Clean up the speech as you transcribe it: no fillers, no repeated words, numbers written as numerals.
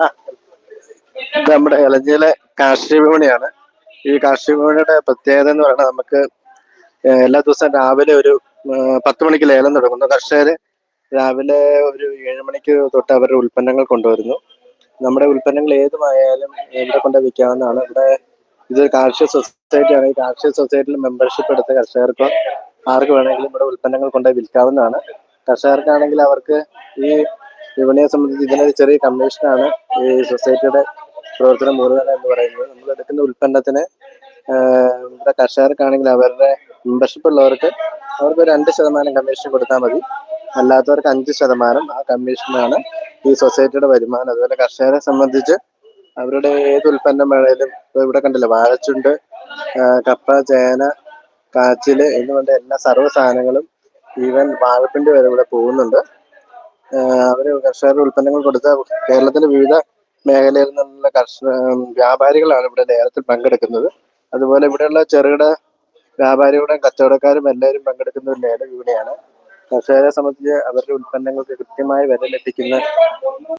ആ, ഇത് നമ്മുടെ ഇലഞ്ഞിയിലെ കാർഷിക വിപണിയാണ്. ഈ കാർഷിക വിപണിയുടെ പ്രത്യേകത എന്ന് പറയുന്നത് നമുക്ക് എല്ലാ ദിവസവും രാവിലെ ഒരു 10 മണിക്ക് ലേലം തുടങ്ങുന്നു. കർഷകർ രാവിലെ ഒരു 7 മണിക്ക് തൊട്ട് അവരുടെ ഉൽപ്പന്നങ്ങൾ കൊണ്ടുവരുന്നു. നമ്മുടെ ഉൽപ്പന്നങ്ങൾ ഏതുമായാലും ഇവിടെ കൊണ്ട് വിൽക്കാവുന്നതാണ്. ഇവിടെ ഇത് കാർഷിക സൊസൈറ്റിയാണ്. ഈ കാർഷിക സൊസൈറ്റിയിൽ മെമ്പർഷിപ്പ് എടുത്ത കർഷകർക്ക് ആർക്ക് വേണമെങ്കിലും ഇവിടെ ഉൽപ്പന്നങ്ങൾ കൊണ്ട് വിൽക്കാവുന്നതാണ്. കർഷകർക്കാണെങ്കിൽ അവർക്ക് ഈ വിപണിയെ സംബന്ധിച്ച് ഇതിനൊരു ചെറിയ കമ്മീഷനാണ് ഈ സൊസൈറ്റിയുടെ പ്രവർത്തനം മൂലധനം എന്ന് പറയുന്നത്. നമ്മൾ എടുക്കുന്ന ഉൽപ്പന്നത്തിന് ഇവിടെ കർഷകർക്കാണെങ്കിൽ അവരുടെ മെമ്പർഷിപ്പ് ഉള്ളവർക്ക് അവർക്ക് 2% കമ്മീഷൻ കൊടുത്താൽ മതി. അല്ലാത്തവർക്ക് 5%. ആ കമ്മീഷനാണ് ഈ സൊസൈറ്റിയുടെ വരുമാനം. അതുപോലെ കർഷകരെ സംബന്ധിച്ച് അവരുടെ ഏത് ഉൽപ്പന്നം വേണേലും ഇപ്പോൾ ഇവിടെ കണ്ടില്ല, വാഴച്ചുണ്ട്, കപ്പ, ചേന, കാച്ചില് എന്നുകൊണ്ട് എല്ലാ സർവ്വ സാധനങ്ങളും ഈവൻ വാഴപ്പിണ്ടി വരെ ഇവിടെ പോകുന്നുണ്ട്. അവര് കർഷകരുടെ ഉൽപ്പന്നങ്ങൾ കൊടുത്ത കേരളത്തിന്റെ വിവിധ മേഖലയിൽ നിന്നുള്ള വ്യാപാരികളാണ് ഇവിടെ ലേലത്തിൽ പങ്കെടുക്കുന്നത്. അതുപോലെ ഇവിടെയുള്ള ചെറുകിട വ്യാപാരികളുടെയും കച്ചവടക്കാരും എല്ലാവരും പങ്കെടുക്കുന്ന ഒരു ലേല വിപണിയാണ്. കർഷകരെ സംബന്ധിച്ച് അവരുടെ ഉൽപ്പന്നങ്ങൾക്ക് കൃത്യമായി വില ലഭിക്കുന്ന